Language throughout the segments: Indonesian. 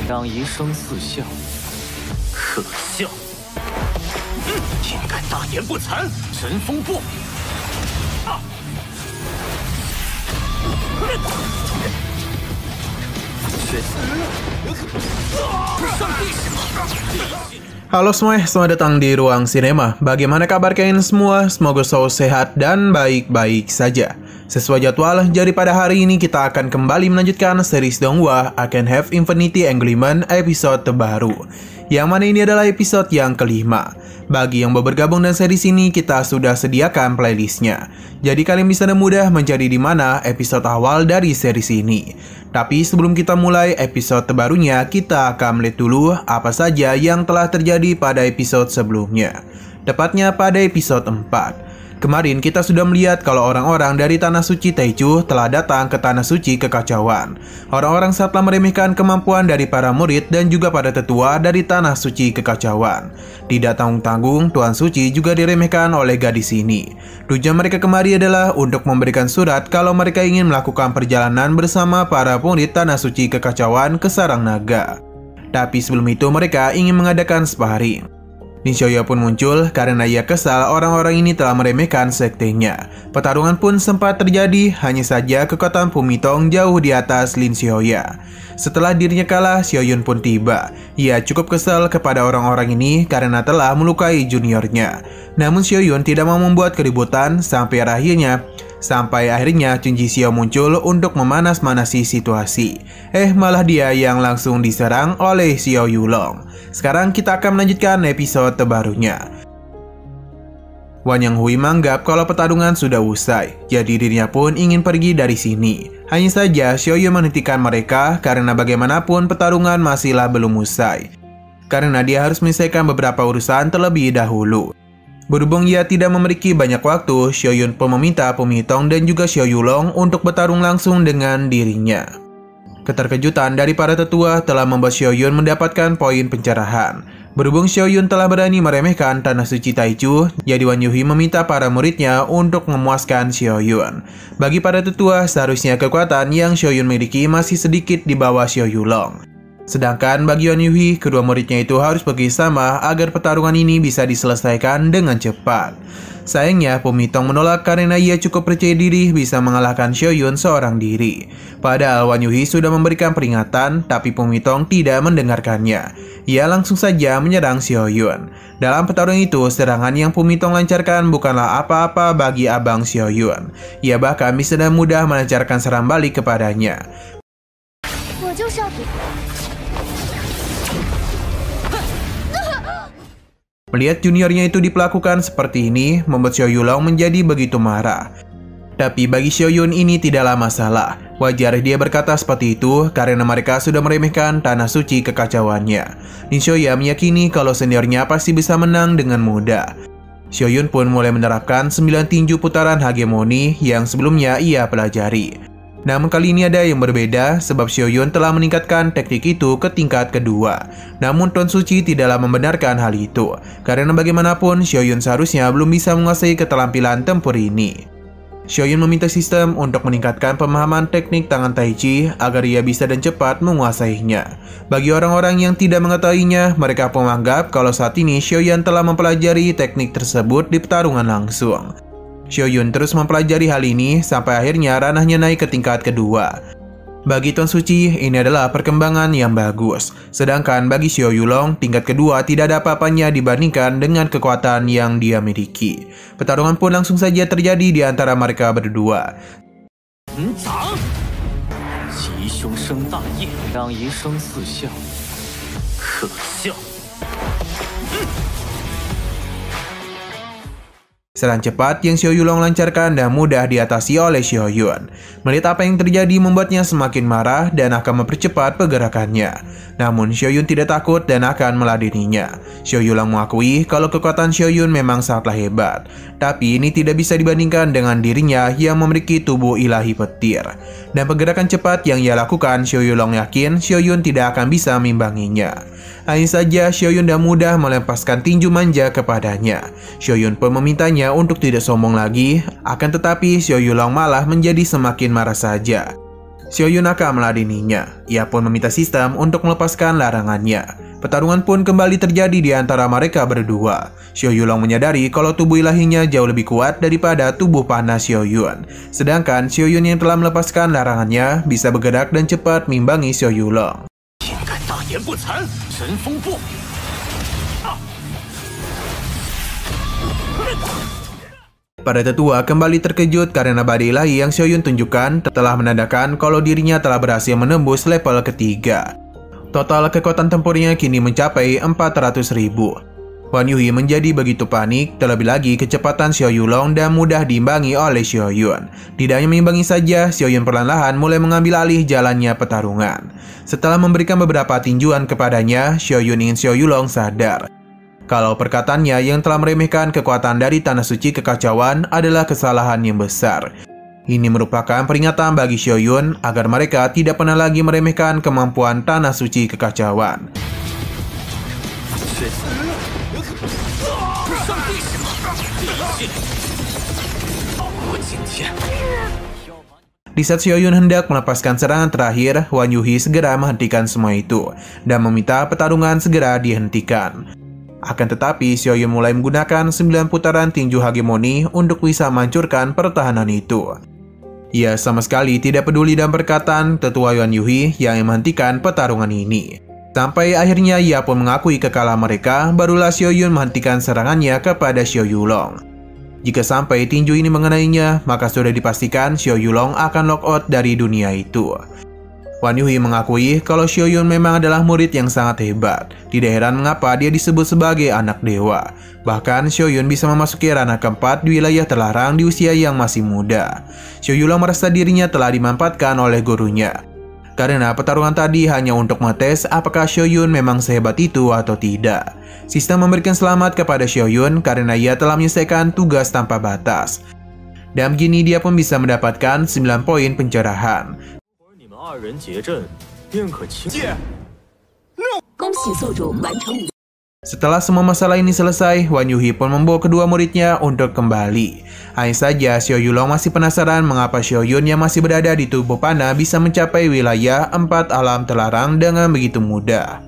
让一生似笑，可笑。竟敢大言不惭！神风步！Halo semuanya, selamat datang di Ruang Sinema. Bagaimana kabar kalian semua? Semoga selalu sehat dan baik-baik saja. Sesuai jadwal, jadi pada hari ini kita akan kembali melanjutkan series Donghua I Can Have Infinity Engagement episode terbaru, yang mana ini adalah episode yang kelima. Bagi yang baru bergabung dengan series ini, kita sudah sediakan playlistnya, jadi kalian bisa dengan mudah mencari di mana episode awal dari series ini. Tapi sebelum kita mulai episode terbarunya, kita akan melihat dulu apa saja yang telah terjadi pada episode sebelumnya, tepatnya pada episode 4. Kemarin kita sudah melihat kalau orang-orang dari Tanah Suci Taichu telah datang ke Tanah Suci Kekacauan. Orang-orang telah meremehkan kemampuan dari para murid dan juga para tetua dari Tanah Suci Kekacauan. Tidak tanggung-tanggung, Tuan Suci juga diremehkan oleh gadis ini. Tujuan mereka kemari adalah untuk memberikan surat kalau mereka ingin melakukan perjalanan bersama para murid Tanah Suci Kekacauan ke Sarang Naga. Tapi sebelum itu mereka ingin mengadakan sparring. Lin Xiaoya pun muncul karena ia kesal orang-orang ini telah meremehkan sektenya. Pertarungan pun sempat terjadi, hanya saja kekuatan Pumitong jauh di atas Lin Xiaoya. Setelah dirinya kalah, Xiaoyun pun tiba. Ia cukup kesal kepada orang-orang ini karena telah melukai juniornya. Namun Xiaoyun tidak mau membuat keributan sampai akhirnya Chun Jixiao muncul untuk memanas-manasi situasi. Malah dia yang langsung diserang oleh Xiao Yulong. Sekarang kita akan melanjutkan episode terbarunya. Wang Yanghui menganggap kalau pertarungan sudah usai, jadi dirinya pun ingin pergi dari sini. Hanya saja Xiaoyu menghentikan mereka karena bagaimanapun pertarungan masihlah belum usai, karena dia harus menyelesaikan beberapa urusan terlebih dahulu. Berhubung ia tidak memiliki banyak waktu, Xiaoyun pun meminta Pumitong dan juga Xiao Yulong untuk bertarung langsung dengan dirinya. Keterkejutan dari para tetua telah membuat Xiaoyun mendapatkan poin pencerahan. Berhubung Xiaoyun telah berani meremehkan Tanah Suci Taichu, jadi Wang Yuhi meminta para muridnya untuk memuaskan Xiaoyun. Bagi para tetua, seharusnya kekuatan yang Xiaoyun miliki masih sedikit di bawah Xiao Yulong. Sedangkan bagi Wang Yuhi, kedua muridnya itu harus bekerjasama agar pertarungan ini bisa diselesaikan dengan cepat. Sayangnya, Pumitong menolak karena ia cukup percaya diri bisa mengalahkan Xiaoyun seorang diri. Padahal Wang Yuhi sudah memberikan peringatan, tapi Pumitong tidak mendengarkannya. Ia langsung saja menyerang Xiaoyun. Dalam pertarungan itu, serangan yang Pumitong lancarkan bukanlah apa-apa bagi abang Xiaoyun. Ia bahkan bisa dengan mudah melancarkan serangan balik kepadanya. Melihat juniornya itu diperlakukan seperti ini, membuat Xiao Yulong menjadi begitu marah. Tapi bagi Xiaoyun ini tidaklah masalah. Wajar dia berkata seperti itu karena mereka sudah meremehkan Tanah Suci Kekacauannya. Lin Xiaoya meyakini kalau seniornya pasti bisa menang dengan mudah. Xiaoyun pun mulai menerapkan 9 tinju putaran hegemoni yang sebelumnya ia pelajari. Namun kali ini ada yang berbeda sebab Xiaoyun telah meningkatkan teknik itu ke tingkat kedua. Namun Tuan Suci tidaklah membenarkan hal itu, karena bagaimanapun Xiaoyun seharusnya belum bisa menguasai keterampilan tempur ini. Xiaoyun meminta sistem untuk meningkatkan pemahaman teknik tangan Tai Chi agar ia bisa dan cepat menguasainya. Bagi orang-orang yang tidak mengetahuinya, mereka pun menganggap kalau saat ini Xiaoyun telah mempelajari teknik tersebut di pertarungan langsung. Xiaoyun terus mempelajari hal ini sampai akhirnya ranahnya naik ke tingkat kedua. Bagi Tuan Suci, ini adalah perkembangan yang bagus. Sedangkan bagi Xiao Yulong, tingkat kedua tidak ada apa-apanya dibandingkan dengan kekuatan yang dia miliki. Pertarungan pun langsung saja terjadi di antara mereka berdua. Serangan cepat yang Xiao Yulong lancarkan dan mudah diatasi oleh Xiaoyun. Melihat apa yang terjadi membuatnya semakin marah dan akan mempercepat pergerakannya. Namun Xiaoyun tidak takut dan akan meladeninya. Xiao Yulong mengakui kalau kekuatan Xiaoyun memang sangatlah hebat. Tapi ini tidak bisa dibandingkan dengan dirinya yang memiliki tubuh ilahi petir. Dan pergerakan cepat yang ia lakukan, Xiao Yulong yakin Xiaoyun tidak akan bisa mengimbanginya. Hanya saja Xiaoyun dan mudah melepaskan tinju manja kepadanya. Xiaoyun pun memintanya untuk tidak sombong lagi, akan tetapi Xiao Yulong malah menjadi semakin marah saja. Xiaoyun akan meladeninya. Ia pun meminta sistem untuk melepaskan larangannya. Pertarungan pun kembali terjadi di antara mereka berdua. Xiao Yulong menyadari kalau tubuh ilahinya jauh lebih kuat daripada tubuh panah Xiaoyun. Sedangkan Xiaoyun yang telah melepaskan larangannya bisa bergerak dan cepat mengimbangi Xiao Yulong. Para tetua kembali terkejut karena badai ilahi yang Xiaoyun tunjukkan telah menandakan kalau dirinya telah berhasil menembus level ketiga. Total kekuatan tempurnya kini mencapai 400.000. Wan Yuhi menjadi begitu panik, terlebih lagi kecepatan Xiao Yulong dan mudah diimbangi oleh Xiaoyun. Tidak hanya mengimbangi saja, Xiaoyun perlahan-lahan mulai mengambil alih jalannya pertarungan. Setelah memberikan beberapa tinjuan kepadanya, Xiaoyun ingin Xiao Yulong sadar kalau perkataannya yang telah meremehkan kekuatan dari Tanah Suci Kekacauan adalah kesalahan yang besar. Ini merupakan peringatan bagi Xiaoyun agar mereka tidak pernah lagi meremehkan kemampuan Tanah Suci Kekacauan. Di saat Xiaoyun hendak melepaskan serangan terakhir, Wan Yuhi segera menghentikan semua itu dan meminta pertarungan segera dihentikan. Akan tetapi, Xiaoyun mulai menggunakan 9 putaran tinju hegemoni untuk bisa menghancurkan pertahanan itu. Ia sama sekali tidak peduli dan perkataan tetua Wan Yuhi yang menghentikan pertarungan ini. Sampai akhirnya ia pun mengakui kekalahan mereka, barulah Xiaoyun menghentikan serangannya kepada Xiao Yulong. Jika sampai tinju ini mengenainya, maka sudah dipastikan Xiao Yulong akan lockout dari dunia itu. Wan Yuhi mengakui kalau Xiaoyun memang adalah murid yang sangat hebat. Tidak heran mengapa dia disebut sebagai anak dewa. Bahkan Xiaoyun bisa memasuki ranah keempat di wilayah terlarang di usia yang masih muda. Xiao Yulong merasa dirinya telah dimanfaatkan oleh gurunya. Karena pertarungan tadi hanya untuk mengetes apakah Xiaoyun memang sehebat itu atau tidak. Sistem memberikan selamat kepada Xiaoyun karena ia telah menyelesaikan tugas tanpa batas. Dan begini dia pun bisa mendapatkan 9 poin pencerahan. Setelah semua masalah ini selesai, Wan Yuhi pun membawa kedua muridnya untuk kembali. Hanya saja Xiao Yulong masih penasaran mengapa Xiaoyun yang masih berada di tubuh panah bisa mencapai wilayah 4 alam terlarang dengan begitu mudah.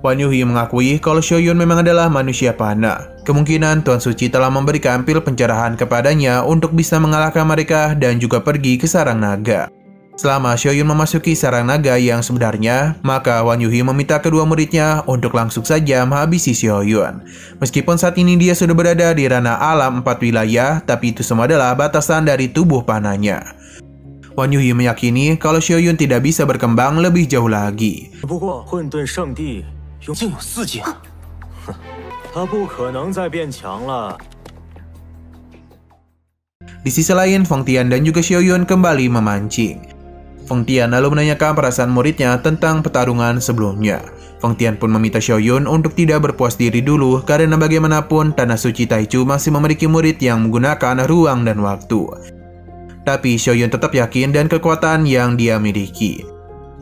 Wan Yuhi mengakui kalau Xiaoyun memang adalah manusia panah. Kemungkinan Tuan Suci telah memberikan pil pencerahan kepadanya untuk bisa mengalahkan mereka dan juga pergi ke sarang naga. Selama Xiaoyun memasuki sarang naga yang sebenarnya, maka Wan Yuhi meminta kedua muridnya untuk langsung saja menghabisi Xiaoyun. Meskipun saat ini dia sudah berada di ranah alam 4 wilayah, tapi itu semua adalah batasan dari tubuh panahnya. Wan Yuhi meyakini kalau Xiaoyun tidak bisa berkembang lebih jauh lagi. Di sisi lain, Feng Tian dan juga Xiaoyun kembali memancing. Feng Tian lalu menanyakan perasaan muridnya tentang pertarungan sebelumnya. Feng Tian pun meminta Xiaoyun untuk tidak berpuas diri dulu karena bagaimanapun Tanah Suci Taichu masih memiliki murid yang menggunakan ruang dan waktu. Tapi Xiaoyun tetap yakin dan kekuatan yang dia miliki.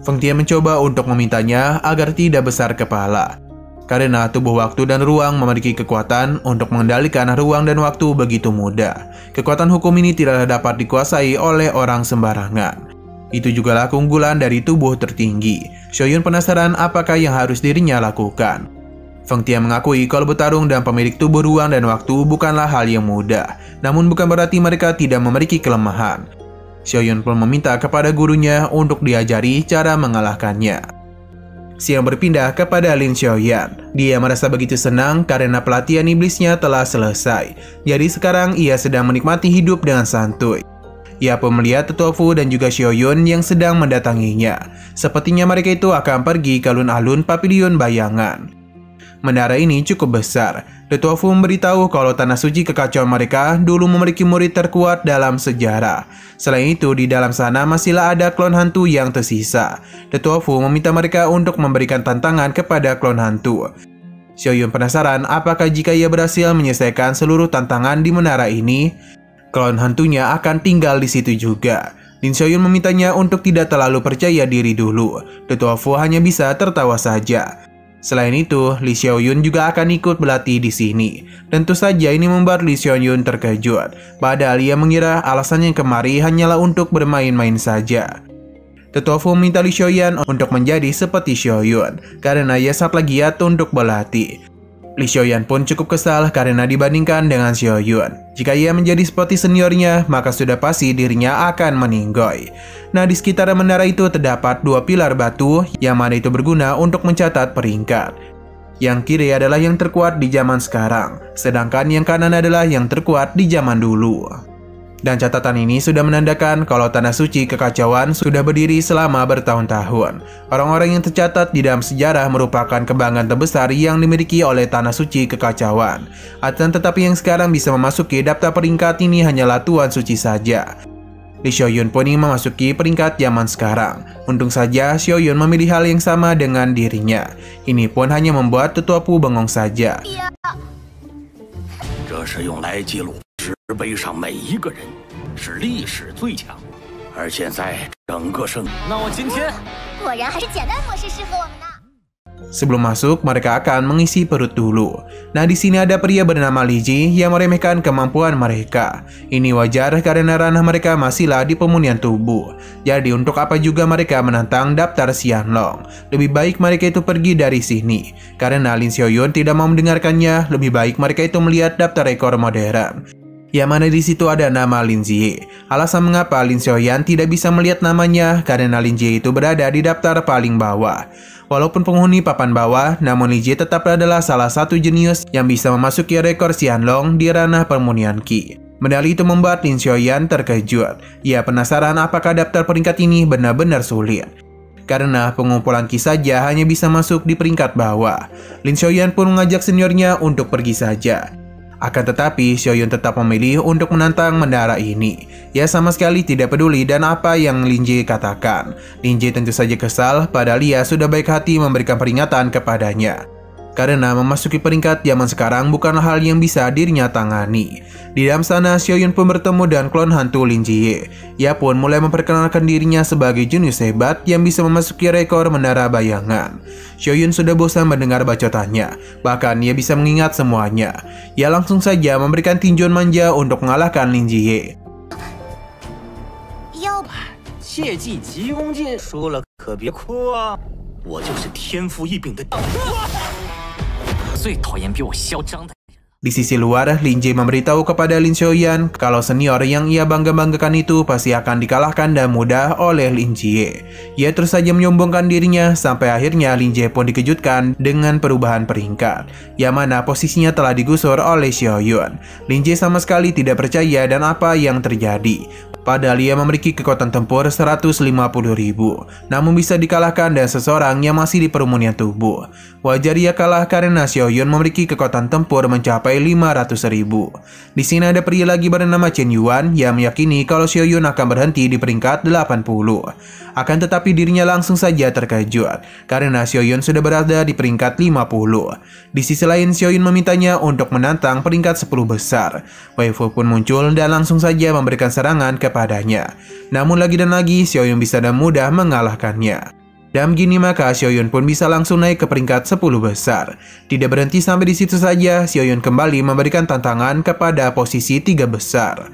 Feng Tian mencoba untuk memintanya agar tidak besar kepala. Karena tubuh waktu dan ruang memiliki kekuatan untuk mengendalikan ruang dan waktu begitu mudah. Kekuatan hukum ini tidak dapat dikuasai oleh orang sembarangan. Itu jugalah keunggulan dari tubuh tertinggi. Xiaoyun penasaran apakah yang harus dirinya lakukan. Feng Tian mengakui kalau bertarung dan pemilik tubuh ruang dan waktu bukanlah hal yang mudah. Namun bukan berarti mereka tidak memiliki kelemahan. Xiaoyun pun meminta kepada gurunya untuk diajari cara mengalahkannya. Siang berpindah kepada Lin Xiaoyan. Dia merasa begitu senang karena pelatihan iblisnya telah selesai. Jadi sekarang ia sedang menikmati hidup dengan santuy. Ia pun melihat Tetua Fu dan juga Xiaoyun yang sedang mendatanginya. Sepertinya mereka itu akan pergi ke alun-alun Pavilion Bayangan. Menara ini cukup besar. Tetua Fu memberitahu kalau Tanah Suci Kekacauan mereka dulu memiliki murid terkuat dalam sejarah. Selain itu, di dalam sana masihlah ada klon hantu yang tersisa. Tetua Fu meminta mereka untuk memberikan tantangan kepada klon hantu. Xiaoyun penasaran apakah jika ia berhasil menyelesaikan seluruh tantangan di menara ini, klon hantunya akan tinggal di situ juga. Lin Xiaoyun memintanya untuk tidak terlalu percaya diri dulu. Tetua Fu hanya bisa tertawa saja. Selain itu, Li Xiaoyun juga akan ikut berlatih di sini. Tentu saja ini membuat Li Xiaoyun terkejut. Padahal ia mengira alasannya kemari hanyalah untuk bermain-main saja. Tetua Fu meminta Li Xiaoyan untuk menjadi seperti Xiaoyun karena ia sangatlah giat untuk berlatih. Li Xiaoyan pun cukup kesal karena dibandingkan dengan Xiaoyun. Jika ia menjadi seperti seniornya, maka sudah pasti dirinya akan meninggoy. Nah, di sekitar menara itu terdapat 2 pilar batu yang mana itu berguna untuk mencatat peringkat. Yang kiri adalah yang terkuat di zaman sekarang, sedangkan yang kanan adalah yang terkuat di zaman dulu. Dan catatan ini sudah menandakan kalau Tanah Suci Kekacauan sudah berdiri selama bertahun-tahun. Orang-orang yang tercatat di dalam sejarah merupakan kebanggaan terbesar yang dimiliki oleh Tanah Suci Kekacauan. Tetapi yang sekarang bisa memasuki daftar peringkat ini hanyalah Tuan Suci saja. Li Xiaoyun pun ingin memasuki peringkat zaman sekarang. Untung saja Xiaoyun memilih hal yang sama dengan dirinya. Ini pun hanya membuat Tetua Fu bengong saja. 石碑上每一个人是历史最强，而现在整个圣，那我今天果然还是简单模式适合我们呢。 Sebelum masuk, mereka akan mengisi perut dulu. Nah, di sini ada pria bernama Li Ji yang meremehkan kemampuan mereka. Ini wajar karena ranah mereka masihlah di pemunian tubuh. Jadi untuk apa juga mereka menantang daftar Xianlong? Lebih baik mereka itu pergi dari sini. Karena Lin Xiaoyun tidak mau mendengarkannya, lebih baik mereka itu melihat daftar rekor modern. Yang mana di situ ada nama Lin Jie. Alasan mengapa Lin Xiaoyan tidak bisa melihat namanya karena Lin Jie itu berada di daftar paling bawah. Walaupun penghuni papan bawah, namun Lin Jie tetap adalah salah satu jenius yang bisa memasuki rekor Xianlong di ranah permunian Qi. Medali itu membuat Lin Xiaoyan terkejut. Ia penasaran apakah daftar peringkat ini benar-benar sulit. Karena pengumpulan Qi saja hanya bisa masuk di peringkat bawah. Lin Xiaoyan pun mengajak seniornya untuk pergi saja. Akan tetapi, Xiaoyun tetap memilih untuk menantang menara ini. Ia sama sekali tidak peduli dan apa yang Lin Jie katakan. Lin Jie tentu saja kesal, padahal ia sudah baik hati memberikan peringatan kepadanya. Karena memasuki peringkat zaman sekarang bukanlah hal yang bisa dirinya tangani. Di dalam sana, Xiaoyun pun bertemu dengan klon hantu Lin Jie. Ia pun mulai memperkenalkan dirinya sebagai jenius hebat yang bisa memasuki rekor menara bayangan. Xiaoyun sudah bosan mendengar bacotannya, bahkan ia bisa mengingat semuanya. Ia langsung saja memberikan tinjuan manja untuk mengalahkan Lin Jie. 切记急功近，输了可别哭啊！我就是天赋异禀的，最讨厌比我嚣张的。 Di sisi luar, Lin Jie memberitahu kepada Lin Xiaoyan kalau senior yang ia bangga-banggakan itu pasti akan dikalahkan dan mudah oleh Lin Jie. Ia terus saja menyombongkan dirinya sampai akhirnya Lin Jie pun dikejutkan dengan perubahan peringkat, yang mana posisinya telah digusur oleh Xiaoyun. Lin Jie sama sekali tidak percaya dan apa yang terjadi. Padahal ia memiliki kekuatan tempur 150.000, namun bisa dikalahkan dengan seseorang yang masih di permunian tubuh. Wajar ia kalah karena Xiaoyun memiliki kekuatan tempur mencapai 500.000. Di sini ada pria lagi bernama Chen Yuan yang meyakini kalau Xiaoyun akan berhenti di peringkat 80. Akan tetapi dirinya langsung saja terkejut karena Xiaoyun sudah berada di peringkat 50. Di sisi lain, Xiaoyun memintanya untuk menantang peringkat 10 besar. Wei Fu pun muncul dan langsung saja memberikan serangan kepadanya. Namun lagi dan lagi Xiaoyun bisa dan mudah mengalahkannya. Dan begini maka Xiaoyun pun bisa langsung naik ke peringkat 10 besar. Tidak berhenti sampai di situ saja, Xiaoyun kembali memberikan tantangan kepada posisi 3 besar.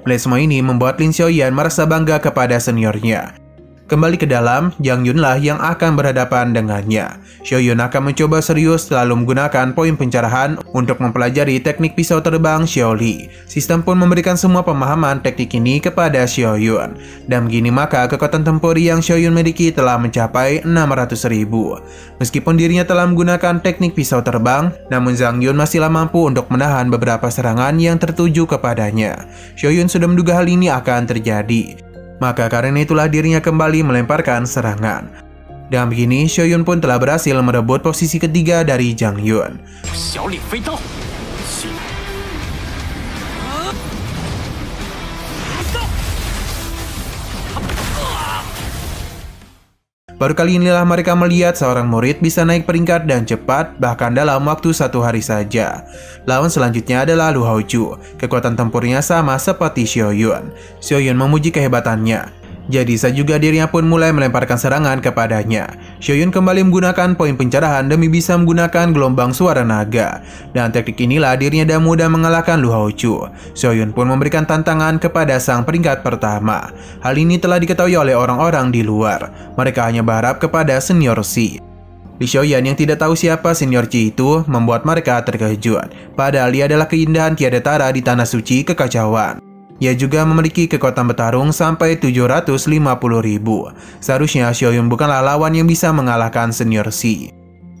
Melihat semua ini membuat Lin Xiaoyan merasa bangga kepada seniornya. Kembali ke dalam, Zhang Yunlah yang akan berhadapan dengannya. Xiaoyun akan mencoba serius selalu menggunakan poin pencerahan untuk mempelajari teknik pisau terbang Xiaoli. Sistem pun memberikan semua pemahaman teknik ini kepada Xiaoyun. Dan begini maka kekuatan tempur yang Xiaoyun miliki telah mencapai 600.000. Meskipun dirinya telah menggunakan teknik pisau terbang, namun Zhang Yun masihlah mampu untuk menahan beberapa serangan yang tertuju kepadanya. Xiaoyun sudah menduga hal ini akan terjadi. Maka karena itulah dirinya kembali melemparkan serangan. Dan begini, Xiaoyun pun telah berhasil merebut posisi ketiga dari Zhang Yun. Baru kali inilah mereka melihat seorang murid bisa naik peringkat dan cepat, bahkan dalam waktu 1 hari saja. Lawan selanjutnya adalah Lu Haoju. Kekuatan tempurnya sama seperti Xiaoyun. Xiaoyun memuji kehebatannya. Jadi saat juga dirinya pun mulai melemparkan serangan kepadanya. Xiaoyun kembali menggunakan poin pencerahan demi bisa menggunakan gelombang suara naga. Dan teknik inilah dirinya dan mudah mengalahkan Lu Haochu. Xiaoyun pun memberikan tantangan kepada sang peringkat pertama. Hal ini telah diketahui oleh orang-orang di luar. Mereka hanya berharap kepada senior Qi. Li Xiaoyan yang tidak tahu siapa senior Qi itu membuat mereka terkejut. Padahal dia adalah keindahan tiada tara di tanah suci kekacauan. Ia juga memiliki kekuatan bertarung sampai 750.000. Seharusnya Xiaoyun bukanlah lawan yang bisa mengalahkan senior Qi.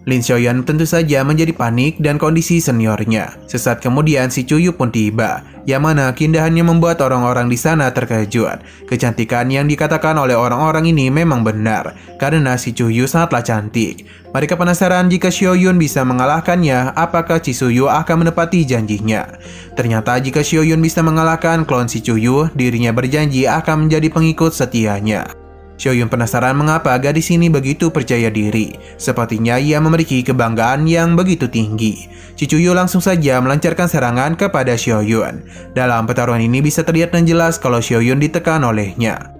Lin Xiaoyan tentu saja menjadi panik dan kondisi seniornya. Sesaat kemudian si Chuyu pun tiba, yang mana keindahannya membuat orang-orang di sana terkejut. Kecantikan yang dikatakan oleh orang-orang ini memang benar, karena si Chuyu sangatlah cantik. Mereka penasaran jika Xiaoyun bisa mengalahkannya, apakah Chisuyu akan menepati janjinya. Ternyata jika Xiaoyun bisa mengalahkan klon si Chuyu, dirinya berjanji akan menjadi pengikut setianya. Xiaoyun penasaran mengapa gadis ini begitu percaya diri. Sepertinya ia memiliki kebanggaan yang begitu tinggi. Chuyu langsung saja melancarkan serangan kepada Xiaoyun. Dalam pertarungan ini bisa terlihat dan jelas kalau Xiaoyun ditekan olehnya.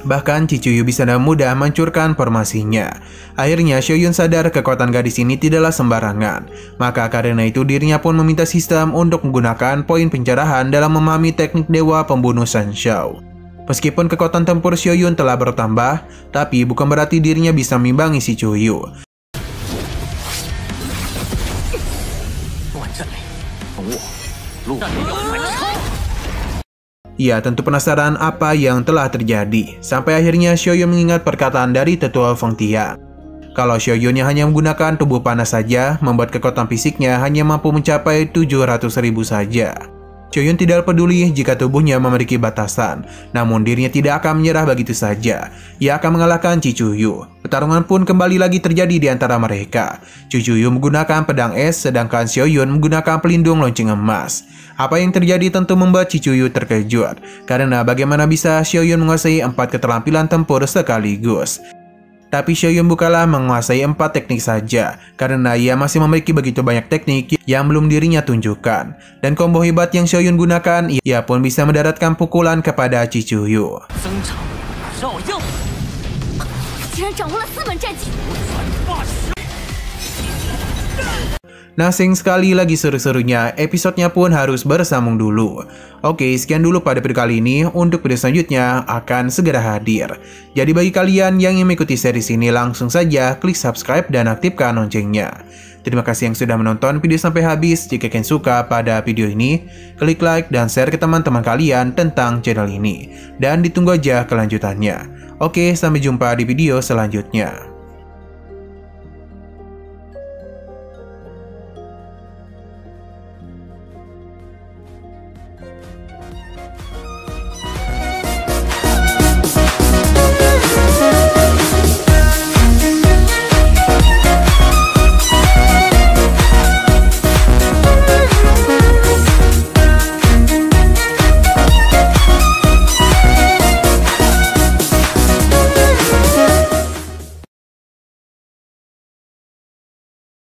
Bahkan Chuyu bisa dengan mudah mencurkan formasinya. Akhirnya Xiaoyun sadar kekuatan gadis ini tidaklah sembarangan. Maka karena itu dirinya pun meminta sistem untuk menggunakan poin pencerahan dalam memahami teknik dewa pembunuh Sanshao. Meskipun kekuatan tempur Xiaoyun telah bertambah, tapi bukan berarti dirinya bisa mengimbangi si Chuyu. Ia tentu penasaran apa yang telah terjadi. Sampai akhirnya Xiaoyun mengingat perkataan dari tetua Feng Tian. Kalau Xiaoyun yang hanya menggunakan tubuh panas saja, membuat kekuatan fisiknya hanya mampu mencapai 700.000 saja. Xiaoyun tidak peduli jika tubuhnya memiliki batasan, namun dirinya tidak akan menyerah begitu saja. Ia akan mengalahkan Chuyu. Pertarungan pun kembali lagi terjadi di antara mereka. Chuyu menggunakan pedang es, sedangkan Xiaoyun menggunakan pelindung lonceng emas. Apa yang terjadi tentu membuat Chuyu terkejut, karena bagaimana bisa Xiaoyun menguasai 4 keterampilan tempur sekaligus. Tapi Xiaoyun bukanlah menguasai 4 teknik saja, karena ia masih memiliki begitu banyak teknik yang belum dirinya tunjukkan. Dan combo hebat yang Xiaoyun gunakan, ia pun bisa mendaratkan pukulan kepada Chuyu. Nasing sekali lagi seru-serunya, episodenya pun harus bersambung dulu. Oke, sekian dulu pada video kali ini. Untuk video selanjutnya akan segera hadir. Jadi bagi kalian yang ingin mengikuti series ini, langsung saja klik subscribe dan aktifkan loncengnya. Terima kasih yang sudah menonton video sampai habis. Jika kalian suka pada video ini, klik like dan share ke teman-teman kalian tentang channel ini. Dan ditunggu aja kelanjutannya. Oke, sampai jumpa di video selanjutnya.